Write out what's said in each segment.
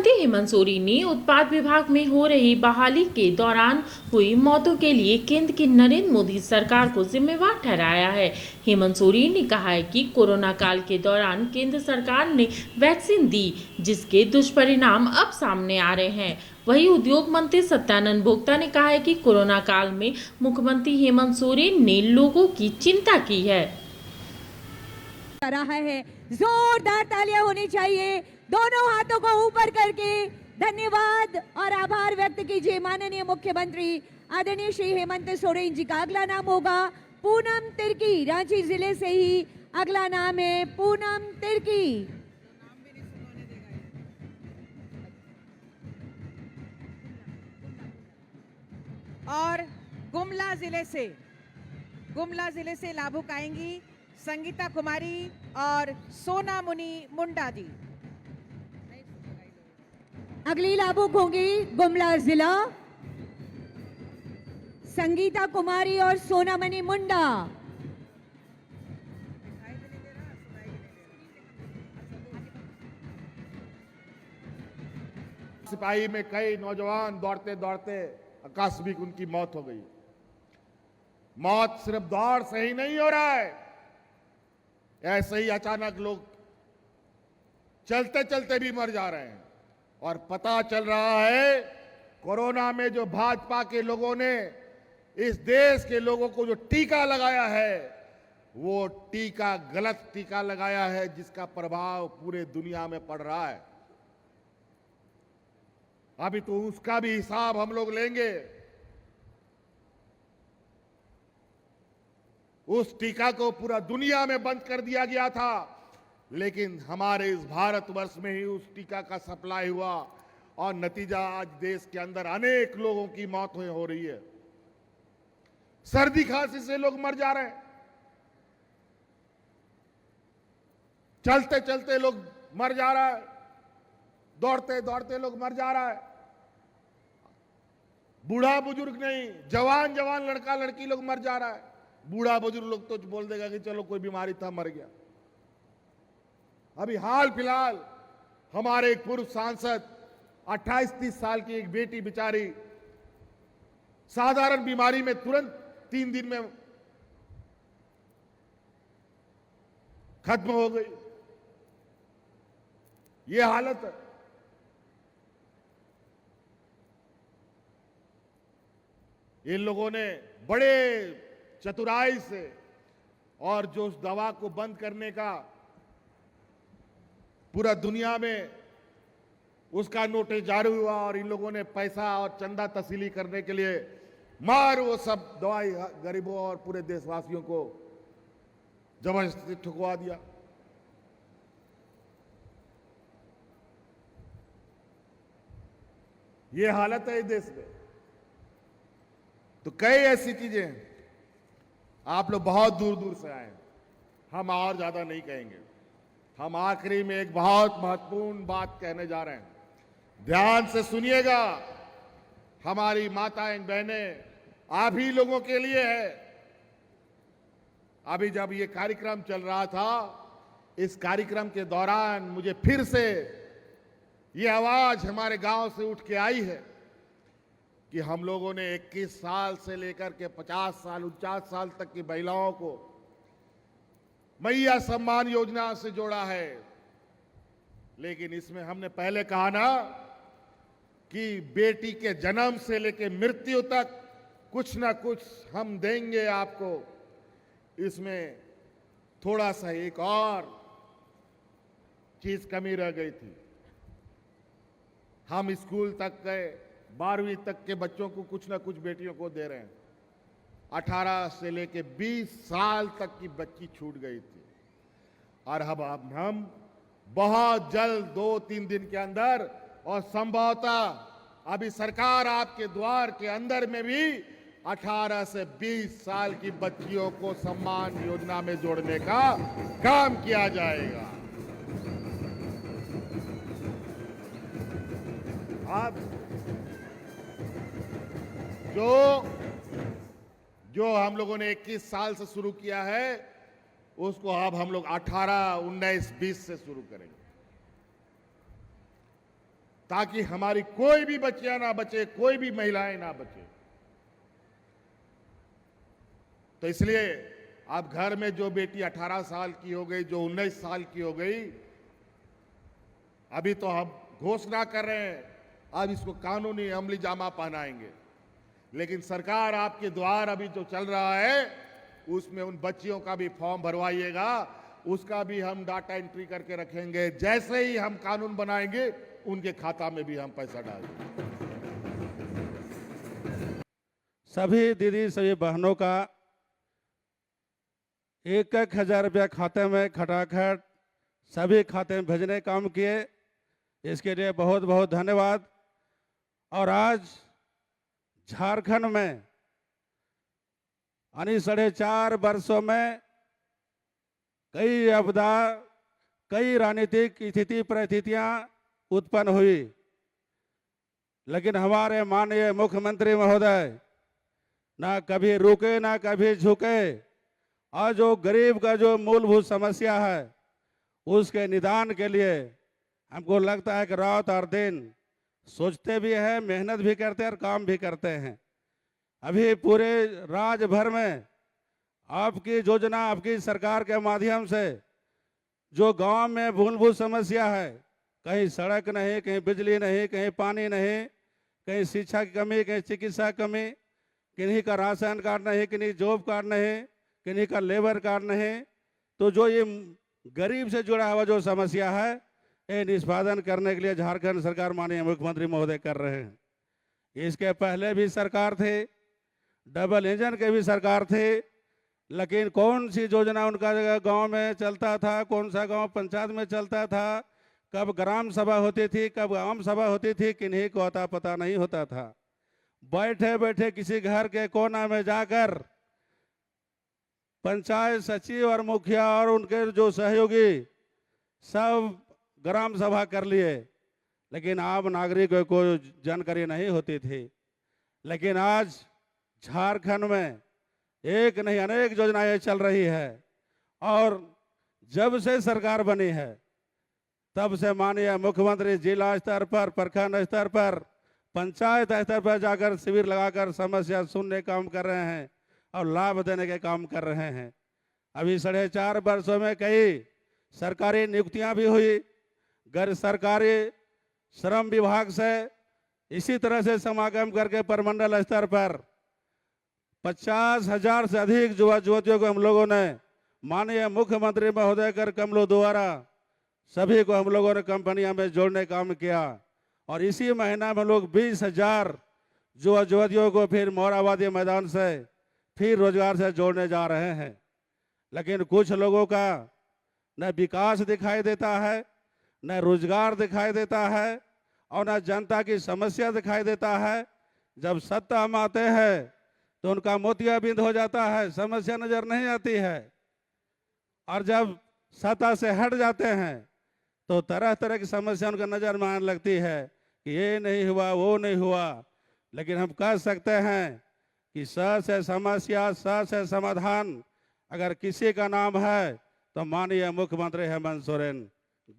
मुख्यमंत्री हेमंत सोरेन ने उत्पाद विभाग में हो रही बहाली के दौरान हुई मौतों के लिए केंद्र की नरेंद्र मोदी सरकार को जिम्मेवार ठहराया है। हेमंत सोरेन ने कहा है कि कोरोना काल के दौरान केंद्र सरकार ने वैक्सीन दी, जिसके दुष्परिणाम अब सामने आ रहे हैं। वहीं उद्योग मंत्री सत्यानंद भोक्ता ने कहा है कि कोरोना काल में मुख्यमंत्री हेमंत सोरेन ने लोगों की चिंता की है। रहा है, जोरदार तालियां होनी चाहिए, दोनों हाथों को ऊपर करके धन्यवाद और आभार व्यक्त कीजिए। माननीय मुख्यमंत्री आदरणीय श्री हेमंत सोरेन जी का अगला नाम होगा पूनम तिर्की। रांची जिले से ही अगला नाम है पूनम तिर्की। और गुमला जिले से लाभुक आएंगी संगीता कुमारी और सोना मुनि मुंडा जी। अगली लाभुक होंगी गुमला जिला, संगीता कुमारी और सोनामणि मुंडा। सिपाही में कई नौजवान दौड़ते दौड़ते आकस्मिक उनकी मौत हो गई। मौत सिर्फ दौड़ से ही नहीं हो रहा है, ऐसे ही अचानक लोग चलते चलते भी मर जा रहे हैं। और पता चल रहा है कोरोना में जो भाजपा के लोगों ने इस देश के लोगों को जो टीका लगाया है, वो टीका गलत टीका लगाया है, जिसका प्रभाव पूरे दुनिया में पड़ रहा है। अभी तो उसका भी हिसाब हम लोग लेंगे। उस टीका को पूरा दुनिया में बंद कर दिया गया था, लेकिन हमारे इस भारतवर्ष में ही उस टीका का सप्लाई हुआ और नतीजा आज देश के अंदर अनेक लोगों की मौत हो रही है। सर्दी खांसी से लोग मर जा रहे हैं, चलते चलते लोग मर जा रहा है, दौड़ते दौड़ते लोग मर जा रहा है। बूढ़ा बुजुर्ग नहीं, जवान जवान लड़का लड़की लोग मर जा रहा है। बूढ़ा बुजुर्ग लोग तो बोल देगा कि चलो कोई बीमारी था मर गया। अभी हाल फिलहाल हमारे एक पूर्व सांसद 28-30 साल की एक बेटी बेचारी साधारण बीमारी में तुरंत 3 दिन में खत्म हो गई। ये हालत है। इन लोगों ने बड़े चतुराई से और जो उस दवा को बंद करने का पूरा दुनिया में उसका नोटिस जारी हुआ और इन लोगों ने पैसा और चंदा तसीली करने के लिए मार वो सब दवाई गरीबों और पूरे देशवासियों को जबरदस्ती ठुकवा दिया। ये हालत है इस देश में। तो कई ऐसी चीजें हैं। आप लोग बहुत दूर दूर से आए, हम और ज्यादा नहीं कहेंगे। हम आखिरी में एक बहुत महत्वपूर्ण बात कहने जा रहे हैं, ध्यान से सुनिएगा। हमारी माताएं बहनें आप ही लोगों के लिए है। अभी जब ये कार्यक्रम चल रहा था, इस कार्यक्रम के दौरान मुझे फिर से ये आवाज हमारे गांव से उठ के आई है कि हम लोगों ने 21 साल से लेकर के 50 साल 49 साल तक की महिलाओं को मैया सम्मान योजना से जोड़ा है। लेकिन इसमें हमने पहले कहा ना कि बेटी के जन्म से लेकर मृत्यु तक कुछ ना कुछ हम देंगे आपको। इसमें थोड़ा सा एक और चीज कमी रह गई थी। हम स्कूल तक गए, 12वीं तक के बच्चों को कुछ ना कुछ बेटियों को दे रहे हैं। 18 से लेके 20 साल तक की बच्ची छूट गई थी। और अब हम बहुत जल्द 2-3 दिन के अंदर और संभवतः अभी सरकार आपके द्वार के अंदर में भी 18 से 20 साल की बच्चियों को सम्मान योजना में जोड़ने का काम किया जाएगा। अब जो हम लोगों ने 21 साल से शुरू किया है, उसको अब हम लोग 18, 19, 20 से शुरू करेंगे। ताकि हमारी कोई भी बच्चियां ना बचे, कोई भी महिलाएं ना बचे। तो इसलिए अब घर में जो बेटी 18 साल की हो गई, जो 19 साल की हो गई, अभी तो हम घोषणा कर रहे हैं, अब इसको कानूनी अमली जामा पहनाएंगे। लेकिन सरकार आपके द्वार अभी जो चल रहा है, उसमें उन बच्चियों का भी फॉर्म भरवाइएगा, उसका भी हम डाटा एंट्री करके रखेंगे। जैसे ही हम कानून बनाएंगे, उनके खाता में भी हम पैसा डालेंगे। सभी दीदी, सभी बहनों का 1,000 रुपया खाते में खटाखट सभी खाते में भेजने काम किए, इसके लिए बहुत बहुत धन्यवाद। और आज झारखंड में यानी 4.5 वर्षों में कई आपदा, कई राजनीतिक स्थिति परिस्थितियां उत्पन्न हुई, लेकिन हमारे माननीय मुख्यमंत्री महोदय ना कभी रुके ना कभी झुके, और जो गरीब का जो मूलभूत समस्या है उसके निदान के लिए हमको लगता है कि रात और दिन सोचते भी हैं, मेहनत भी करते हैं और काम भी करते हैं। अभी पूरे राज्य भर में आपकी योजना, आपकी सरकार के माध्यम से जो गांव में मूलभूत समस्या है, कहीं सड़क नहीं, कहीं बिजली नहीं, कहीं पानी नहीं, कहीं शिक्षा की कमी, कहीं चिकित्सा की कमी, किन्हीं का राशन कार्ड नहीं, किन्हीं जॉब कार्ड नहीं, किन्हीं का लेबर कार्ड नहीं, तो जो ये गरीब से जुड़ा हुआ जो समस्या है, ये निष्पादन करने के लिए झारखंड सरकार माननीय मुख्यमंत्री महोदय कर रहे हैं। इसके पहले भी सरकार थे, डबल इंजन के भी सरकार थे, लेकिन कौन सी योजना उनका जगह गांव में चलता था, कौन सा गांव पंचायत में चलता था, कब ग्राम सभा होती थी, कब आम सभा होती थी, किन्हीं को अता पता नहीं होता था। बैठे बैठे किसी घर के कोना में जाकर पंचायत सचिव और मुखिया और उनके जो सहयोगी सब ग्राम सभा कर लिए, लेकिन आम नागरिकों को जानकारी नहीं होती थी। लेकिन आज झारखंड में एक नहीं अनेक योजनाएं चल रही है, और जब से सरकार बनी है तब से माननीय मुख्यमंत्री जिला स्तर पर, प्रखंड स्तर पर, पंचायत स्तर पर जाकर शिविर लगाकर समस्या सुनने काम कर रहे हैं और लाभ देने के काम कर रहे हैं। अभी 4.5 वर्षों में कई सरकारी नियुक्तियां भी हुई, गैर सरकारी श्रम विभाग से इसी तरह से समागम करके प्रमंडल स्तर पर 50,000 से अधिक युवा युवतियों को हम लोगों ने माननीय मुख्यमंत्री महोदय कर कमलों द्वारा सभी को हम लोगों ने कंपनियां में जोड़ने का काम किया। और इसी महीना में लोग 20,000 युवा युवतियों को फिर मोराबादी मैदान से फिर रोजगार से जोड़ने जा रहे हैं। लेकिन कुछ लोगों का न विकास दिखाई देता है, न रोजगार दिखाई देता है, और न जनता की समस्या दिखाई देता है। जब सत्ता में आते हैं तो उनका मोतियाबिंद हो जाता है, समस्या नजर नहीं आती है, और जब सत्ता से हट जाते हैं तो तरह तरह की समस्या उनका नजर में आने लगती है कि ये नहीं हुआ, वो नहीं हुआ। लेकिन हम कह सकते हैं कि स से समस्या, स से समाधान अगर किसी का नाम है तो माननीय मुख्यमंत्री हेमंत सोरेन।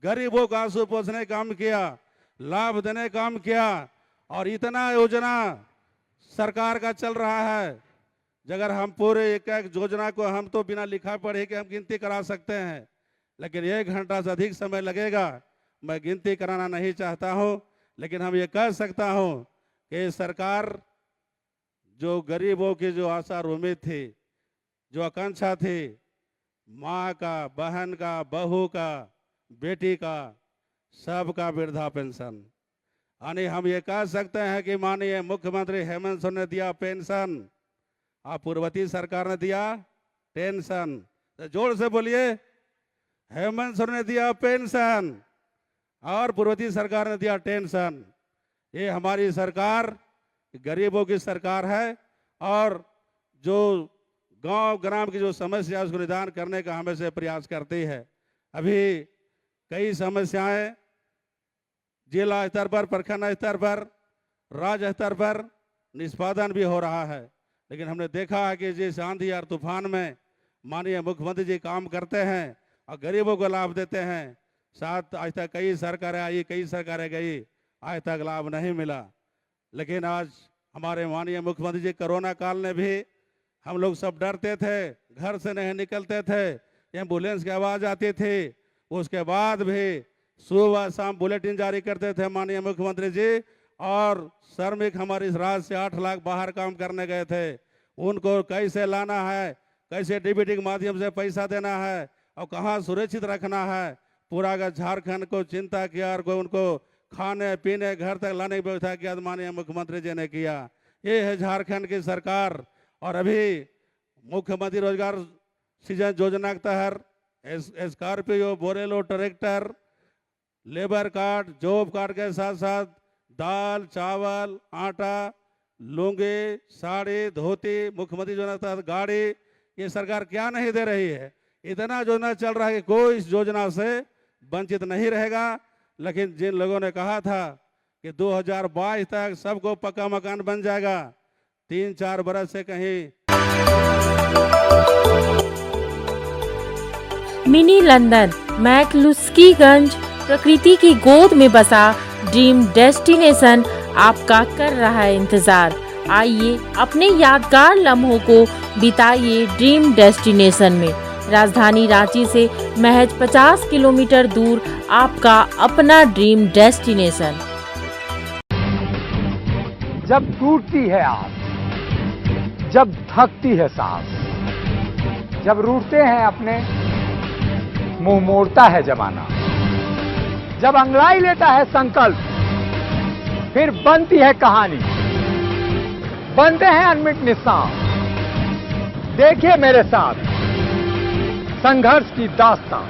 गरीबों का आंसू पोंछने का काम किया, लाभ देने का काम किया, और इतना योजना सरकार का चल रहा है। अगर हम पूरे एक एक योजना को हम तो बिना लिखा पढ़े के हम गिनती करा सकते हैं, लेकिन 1 घंटा से अधिक समय लगेगा। मैं गिनती कराना नहीं चाहता हूं, लेकिन हम ये कह सकता हूं कि सरकार जो गरीबों की जो आशा और उम्मीद थी, जो आकांक्षा थी, माँ का, बहन का, बहू का, बेटी का, सबका वृद्धा पेंशन, यानी हम ये कह सकते हैं कि माननीय मुख्यमंत्री हेमंत सोरेन ने दिया पेंशन, आप पूर्ववर्ती सरकार ने दिया टेंशन। तो जोर से बोलिए, हेमंत सोरेन ने दिया पेंशन और पूर्ववर्ती सरकार ने दिया टेंशन। ये हमारी सरकार गरीबों की सरकार है, और जो गांव ग्राम की जो समस्या है उसको निदान करने का हमेशा प्रयास करती है। अभी कई समस्याएं जिला स्तर पर, प्रखंड स्तर पर, राज्य स्तर पर निष्पादन भी हो रहा है, लेकिन हमने देखा है कि जिस आंधी और तूफान में माननीय मुख्यमंत्री जी काम करते हैं और गरीबों को लाभ देते हैं। साथ आज तक कई सरकारें आई, कई सरकारें गई, आज तक लाभ नहीं मिला। लेकिन आज हमारे माननीय मुख्यमंत्री जी कोरोना काल में भी हम लोग सब डरते थे, घर से नहीं निकलते थे, एम्बुलेंस की आवाज़ आती थी, उसके बाद भी सुबह शाम बुलेटिन जारी करते थे माननीय मुख्यमंत्री जी। और श्रमिक हमारे इस राज्य से 8 लाख बाहर काम करने गए थे, उनको कैसे लाना है, कैसे डीबीटी के माध्यम से पैसा देना है और कहाँ सुरक्षित रखना है, पूरा अगर झारखंड को चिंता किया और उनको खाने पीने घर तक लाने की व्यवस्था किया माननीय मुख्यमंत्री जी ने किया। ये है झारखंड की सरकार। और अभी मुख्यमंत्री रोजगार सृजन योजना के तहत Scorpio, Bolero, tractor, labour card, job card के साथ साथ दाल, चावल, आटा, लुंगी, साड़ी, धोती, मुख्यमंत्री योजना के तहत गाड़ी, ये सरकार क्या नहीं दे रही है। इतना योजना चल रहा है कि कोई इस योजना से वंचित नहीं रहेगा। लेकिन जिन लोगों ने कहा था कि 2022 तक सबको पक्का मकान बन जाएगा, 3-4 बरस से कहीं। मिनी लंदन मैक्लुस्कीगंज प्रकृति की गोद में बसा ड्रीम डेस्टिनेशन आपका कर रहा है इंतजार। आइए अपने यादगार लम्हों को बिताइए ड्रीम डेस्टिनेशन में। राजधानी रांची से महज 50 किलोमीटर दूर आपका अपना ड्रीम डेस्टिनेशन। जब टूटती है आस, जब थकती है सांस, जब रूठते हैं अपने, मुंह मोड़ता है जमाना, जब अंगड़ाई लेता है संकल्प, फिर बनती है कहानी, बनते हैं अनमिट निशान। देखिए मेरे साथ संघर्ष की दास्तान।